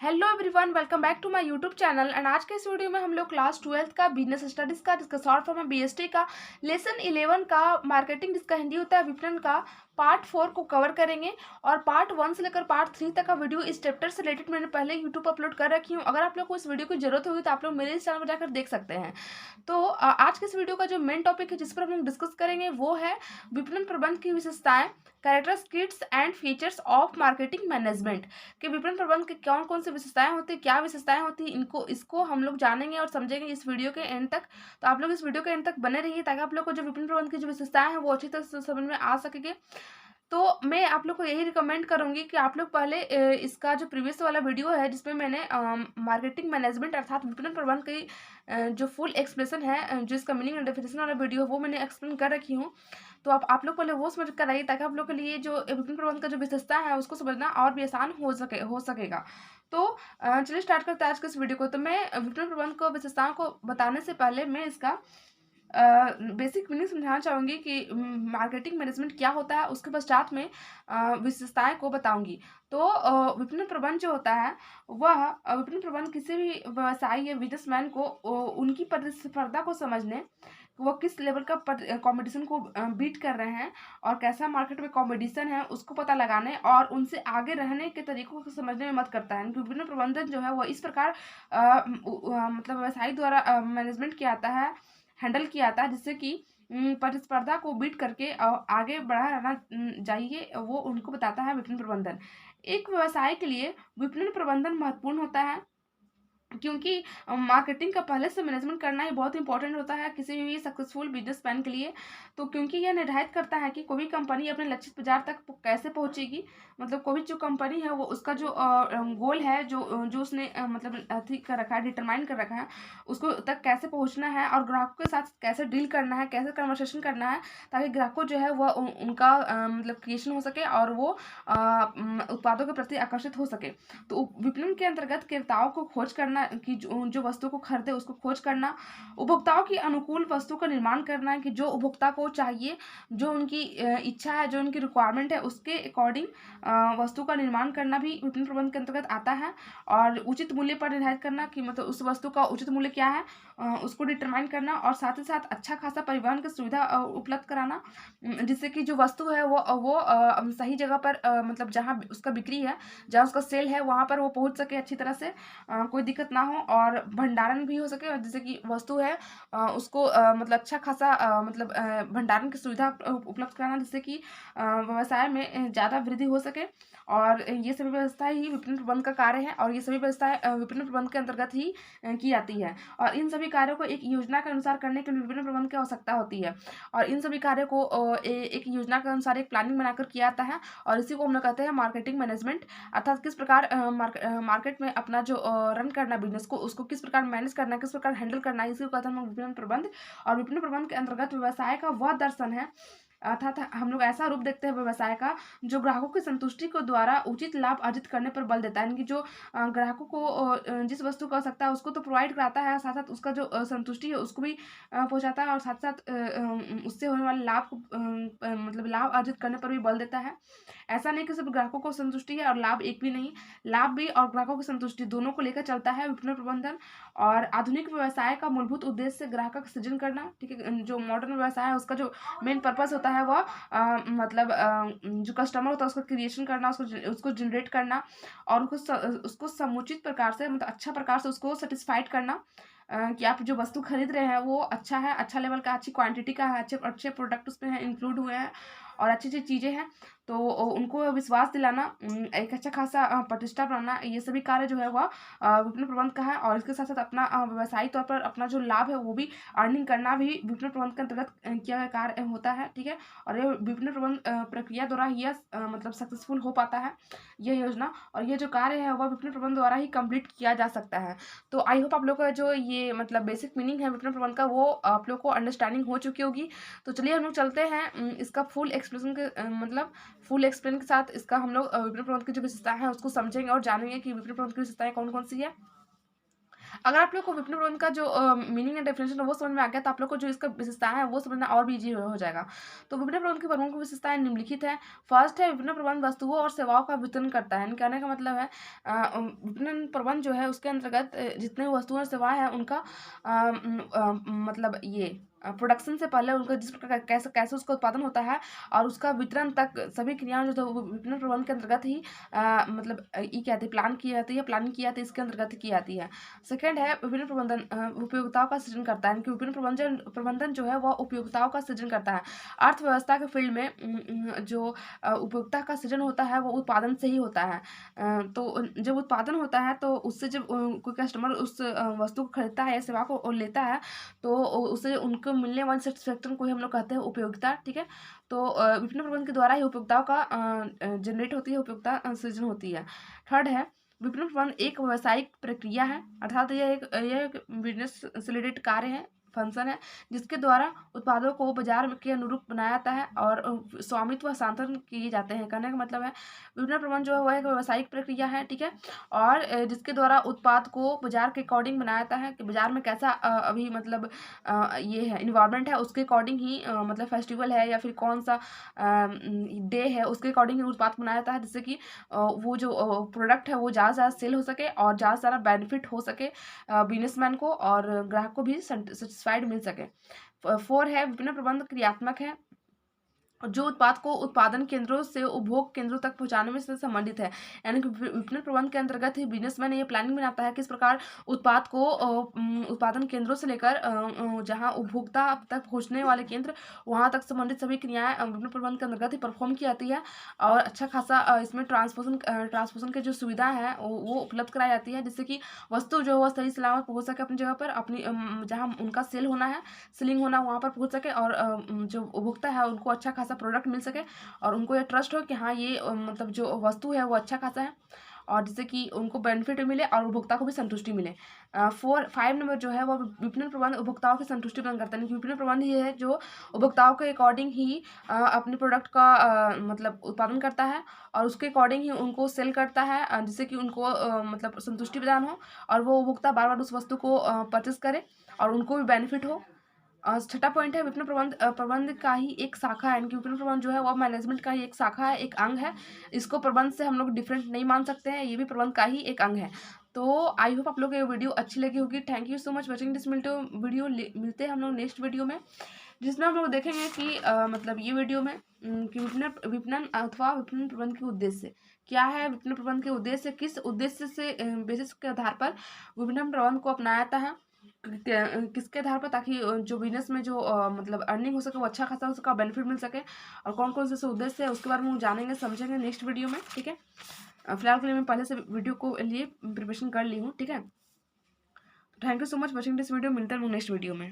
Hello everyone, welcome back to my YouTube channel. And आज के इस वीडियो में हम लोग क्लास 12th का बिजनेस स्टडीज़ का जिसका शॉर्ट फॉर्म है बीएसटी का लेसन 11 का मार्केटिंग जिसका हिंदी होता है विपणन का पार्ट 4 को कवर करेंगे। और पार्ट 1 से लेकर पार्ट 3 तक का वीडियो इस चैप्टर से रिलेटेड मैंने पहले यूट्यूब पर अपलोड कर रखी हूँ। अगर आप लोग को इस वीडियो की जरूरत होगी तो आप लोग मेरे इस चैनल पर जाकर देख सकते हैं। तो आज के इस वीडियो का जो मेन टॉपिक है जिस पर हम लोग डिस्कस करेंगे वो है विपणन प्रबंध की विशेषताएं, characteristics and features of marketing management कि विपणन प्रबंध की कौन कौन सी विशेषताएं होती है, क्या विशेषताएं होती है, इनको इसको हम लोग जानेंगे और समझेंगे इस वीडियो के एंड तक। तो आप लोग इस वीडियो के एंड तक बने रहिए ताकि आप लोग को जो विपणन प्रबंध की जो विशेषताएं हैं वो अच्छी तरह से समझ में आ सकेगी। तो मैं आप लोग को यही रिकमेंड करूंगी कि आप लोग पहले इसका जो प्रीवियस वाला वीडियो है जिसमें मैंने मार्केटिंग मैनेजमेंट अर्थात विपणन प्रबंध की जो फुल एक्सप्लेनेशन है, जो इसका मीनिंग एंड डेफिनेशन वाला वीडियो है वो मैंने एक्सप्लेन कर रखी हूँ। तो आप लोग पहले वो समझ कर आइए ताकि आप लोग के लिए जो विपणन प्रबंध का जो विशेषता है उसको समझना और भी आसान हो सकेगा। तो चलिए स्टार्ट करते हैं आज के इस वीडियो को। तो मैं विपणन प्रबंध को विशेषताओं को बताने से पहले मैं इसका बेसिक मीनिंग समझाना चाहूँगी कि मार्केटिंग मैनेजमेंट क्या होता है, उसके पश्चात में विशेषताएं को बताऊंगी। तो विपणन प्रबंध जो होता है वह विपणन प्रबंध किसी भी व्यवसायी या बिजनेसमैन को उनकी प्रतिस्पर्धा को समझने, वो किस लेवल का कंपटीशन को बीट कर रहे हैं और कैसा मार्केट में कंपटीशन है उसको पता लगाने और उनसे आगे रहने के तरीकों को समझने में मदद करता है। विपणन प्रबंधन जो है वह इस प्रकार मतलब व्यवसायी द्वारा मैनेजमेंट किया जाता है, हैंडल किया जाता है जिससे कि प्रतिस्पर्धा को बीट करके आगे बढ़ा रहना चाहिए, वो उनको बताता है विपणन प्रबंधन। एक व्यवसाय के लिए विपणन प्रबंधन महत्वपूर्ण होता है क्योंकि मार्केटिंग का पहले से मैनेजमेंट करना ही बहुत इंपॉर्टेंट होता है किसी भी सक्सेसफुल बिजनेसमैन के लिए। तो क्योंकि यह निर्धारित करता है कि कोई भी कंपनी अपने लक्षित बाजार तक कैसे पहुंचेगी, मतलब कोई भी जो कंपनी है वो उसका जो गोल है, जो जो उसने मतलब ठीक कर रखा है, डिटरमाइन कर रखा है, उसको तक कैसे पहुंचना है और ग्राहकों के साथ कैसे डील करना है, कैसे कन्वर्सेशन करना है ताकि ग्राहकों जो है वह उनका मतलब क्रिएशन हो सके और वो उत्पादों के प्रति आकर्षित हो सके। तो विपणन के अंतर्गत क्रेताओं को खोज करना कि जो वस्तु को खरीदे उसको खोज करना, उपभोक्ताओं की अनुकूल वस्तु का निर्माण करना है कि जो उपभोक्ता को चाहिए, जो उनकी इच्छा है, जो उनकी रिक्वायरमेंट है उसके अकॉर्डिंग वस्तु का निर्माण करना भी विपणन प्रबंध के अंतर्गत आता है। और उचित मूल्य पर निर्धारित करना कि मतलब उस वस्तु का उचित मूल्य क्या है, उसको डिटरमाइन करना और साथ ही साथ अच्छा खासा परिवहन की सुविधा उपलब्ध कराना, जिससे कि जो वस्तु है वो सही जगह पर मतलब जहाँ उसका बिक्री है, जहाँ उसका सेल है वहाँ पर वो पहुँच सके अच्छी तरह से, कोई दिक्कत ना हो और भंडारण भी हो सके और जैसे कि वस्तु है उसको मतलब अच्छा खासा मतलब भंडारण की सुविधा उपलब्ध कराना जिससे कि व्यवसाय में ज़्यादा वृद्धि हो सके। और ये सभी व्यवस्थाएं ही विपणन प्रबंध का कार्य है और ये सभी व्यवस्थाएं विपणन प्रबंध के अंतर्गत ही की जाती है। और इन सभी कार्यों को एक योजना के अनुसार करने के लिए विपणन प्रबंध की आवश्यकता होती है और इन सभी कार्यों को एक योजना के अनुसार एक प्लानिंग बनाकर किया जाता है और इसी को हम लोग कहते हैं मार्केटिंग मैनेजमेंट। अर्थात किस प्रकार मार्केट में अपना जो रन करना बिजनेस को उसको किस प्रकार मैनेज करना है, किस प्रकार हैंडल करना है, इसी को कहते हैं विपणन प्रबंध। और विपणन प्रबंध के अंतर्गत व्यवसाय का वह दर्शन है, अर्थात हम लोग ऐसा रूप देखते हैं व्यवसाय का जो ग्राहकों की संतुष्टि को द्वारा उचित लाभ अर्जित करने पर बल देता है, यानी कि जो ग्राहकों को जिस वस्तु का आवश्यकता है उसको तो प्रोवाइड कराता है, साथ साथ उसका जो संतुष्टि है उसको भी पहुंचाता है और साथ साथ उससे होने वाले लाभ को मतलब लाभ अर्जित करने पर भी बल देता है। ऐसा नहीं कि सिर्फ ग्राहकों को संतुष्टि है और लाभ एक भी नहीं, लाभ भी और ग्राहकों की संतुष्टि दोनों को लेकर चलता है विपणन प्रबंधन। और आधुनिक व्यवसाय का मूलभूत उद्देश्य ग्राहक का सृजन करना, ठीक है, जो मॉडर्न व्यवसाय है उसका जो मेन पर्पस होता है वह मतलब जो कस्टमर होता है उसको क्रिएशन करना, उसको जनरेट करना और उसको समुचित प्रकार से मतलब अच्छा प्रकार से उसको सेटिस्फाइड करना कि आप जो वस्तु खरीद रहे हैं वो अच्छा है, अच्छा लेवल का, अच्छी क्वांटिटी का है, अच्छे अच्छे प्रोडक्ट उसमें है इंक्लूड हुए हैं और अच्छी अच्छी चीज़ें हैं। तो उनको विश्वास दिलाना, एक अच्छा खासा प्रतिष्ठा बनाना, ये सभी कार्य जो है वह विपणन प्रबंध का है। और इसके साथ साथ अपना व्यवसायिक तौर पर अपना जो लाभ है वो भी अर्निंग करना भी विपणन प्रबंध के अंतर्गत किया गया कार्य होता है, ठीक है। और ये विपणन प्रबंध प्रक्रिया द्वारा ही मतलब सक्सेसफुल हो पाता है ये योजना, और ये जो कार्य है वह विपणन प्रबंध द्वारा ही कंप्लीट किया जा सकता है। तो आई होप आप लोग का जो ये मतलब बेसिक मीनिंग है विपणन प्रबंध का वो आप लोग को अंडरस्टैंडिंग हो चुकी होगी। तो चलिए हम लोग चलते हैं इसका फुल एक्सप्लेनेशन के मतलब फुल एक्सप्लेन के साथ इसका हम लोग विपणन प्रबंध की जो विशेषताएं हैं उसको समझेंगे और जानेंगे कि विपणन प्रबंध की विशेषताएं कौन कौन सी है। अगर आप लोग को विपणन प्रबंधन का जो मीनिंग एंड डेफिनेशन है वो समझ में आ गया, तो आप लोग को जो इसका विशेषताएं हैं वो समझना और भी ईजी हो जाएगा। तो विपणन प्रबंधन की प्रमुख विशेषताएं निम्नलिखित है। फर्स्ट है, विपणन प्रबंधन वस्तुओं और सेवाओं का वितरण करता है। यानी कहने का मतलब है विपणन प्रबंधन जो है उसके अंतर्गत जितने भी वस्तुएं और सेवाएं हैं उनका मतलब ये प्रोडक्शन से पहले उनका जिस प्रकार कैसे कैसे उसका उत्पादन होता है और उसका वितरण तक सभी क्रियाएं जो है वो विपणन प्रबंधन के अंतर्गत ही मतलब ये क्या आती है, प्लान की जाती है, प्लानिंग की जाती है, इसके अंतर्गत ही की जाती है। सेकंड है, विभिन्न प्रबंधन उपयोगिताओं का सृजन करता है। विभिन्न प्रबंधन प्रबंधन जो है वह उपयोगिताओं का सृजन करता है। अर्थव्यवस्था के फील्ड में जो उपयोगिता का सृजन होता है वो उत्पादन से ही होता है। तो जब उत्पादन होता है तो उससे जब कोई कस्टमर उस वस्तु को खरीदता है या सेवा को लेता है तो उससे उनको मिलने वाली सेटिस्फेक्शन को ही हम लोग कहते हैं उपयोगिता। ठीक है, तो विपणन प्रबंधन के द्वारा ही उपयोगिताओं का जनरेट होती है, उपयोगिता सृजन होती है। थर्ड है, विपणन प्रबंधन एक व्यावसायिक प्रक्रिया है, अर्थात यह एक बिजनेस से रिलेटेड कार्य है, फंक्शन है, जिसके द्वारा उत्पादों को बाजार के अनुरूप बनाया जाता है और स्वामित्व हस्तांतरण किए जाते हैं। कहने का मतलब है विपणन प्रबंधन जो है वह एक व्यावसायिक प्रक्रिया है। ठीक है, और जिसके द्वारा उत्पाद को बाजार के अकॉर्डिंग बनाया जाता है कि बाजार में कैसा अभी मतलब ये है इन्वायरमेंट है, उसके अकॉर्डिंग ही मतलब फेस्टिवल है या फिर कौन सा डे है उसके अकॉर्डिंग ही उत्पाद बनाया जाता है, जिससे कि वो जो प्रोडक्ट है वो ज़्यादा से ज़्यादा सेल हो सके और ज़्यादा से ज़्यादा बेनिफिट हो सके बिजनेसमैन को और ग्राहक को भी सेटिस्फाइड मिल सके। फोर है, विपणन प्रबंधन क्रियात्मक है, जो उत्पाद को उत्पादन केंद्रों से उपभोग केंद्रों तक पहुंचाने में से संबंधित है। यानी कि विपणन प्रबंधन के अंतर्गत ही बिजनेसमैन ये प्लानिंग बनाता है किस प्रकार उत्पाद को उत्पादन केंद्रों से लेकर जहां उपभोक्ता तक पहुंचने वाले केंद्र वहां तक संबंधित सभी क्रियाएं विपणन प्रबंधन के अंतर्गत ही परफॉर्म की जाती है और अच्छा खासा इसमें ट्रांसपोर्टेशन की जो सुविधा है वो उपलब्ध कराई जाती है, जिससे कि वस्तु जो है वो सही सलामत पहुंच सके अपनी जगह पर, अपनी जहाँ उनका सेल होना है, सेलिंग होना वहाँ पर पहुंच सके और जो उपभोक्ता है उनको अच्छा खासा प्रोडक्ट मिल सके और उनको ये ट्रस्ट हो कि हाँ ये मतलब जो वस्तु है वो अच्छा खासा है और जिससे कि उनको बेनिफिट मिले और उपभोक्ता को भी संतुष्टि मिले। 5 नंबर जो है वो विपणन प्रबंध उपभोक्ताओं की संतुष्टि प्रदान करता है। विपणन प्रबंध ये है जो उपभोक्ताओं के अकॉर्डिंग ही अपने प्रोडक्ट का मतलब उत्पादन करता है और उसके अकॉर्डिंग ही उनको सेल करता है जिससे कि उनको मतलब संतुष्टि प्रदान हो और वो उपभोक्ता बार बार उस वस्तु को परचेस करे और उनको भी बेनिफिट हो। छठा पॉइंट है, विपणन प्रबंध का ही एक शाखा है। यानी विपणन प्रबंध जो है वो मैनेजमेंट का ही एक शाखा है, एक अंग है। इसको प्रबंध से हम लोग डिफरेंट नहीं मान सकते हैं, ये भी प्रबंध का ही एक अंग है। तो आई होप आप लोग को ये वीडियो अच्छी लगी होगी। Thank you so much watching this video. मिलते हैं हम लोग नेक्स्ट वीडियो में, जिसमें हम लोग देखेंगे कि मतलब ये वीडियो में कि विपणन विपणन अथवा विपणन प्रबंध के उद्देश्य क्या है, विपणन प्रबंध के उद्देश्य किस उद्देश्य से बेसिस के आधार पर विपणन प्रबंध को अपनाया जाता है, किसके आधार पर, ताकि जो बिजनेस में जो मतलब अर्निंग हो सके वो अच्छा खासा हो सके, बेनिफिट मिल सके और कौन कौन से उद्देश्य है उसके बारे में हम जानेंगे समझेंगे नेक्स्ट वीडियो में। ठीक है, फिलहाल के लिए मैं पहले से वीडियो को लिए प्रिपरेशन कर ली हूँ। ठीक है, thank you so much watching this video. मिलते हैं नेक्स्ट वीडियो में।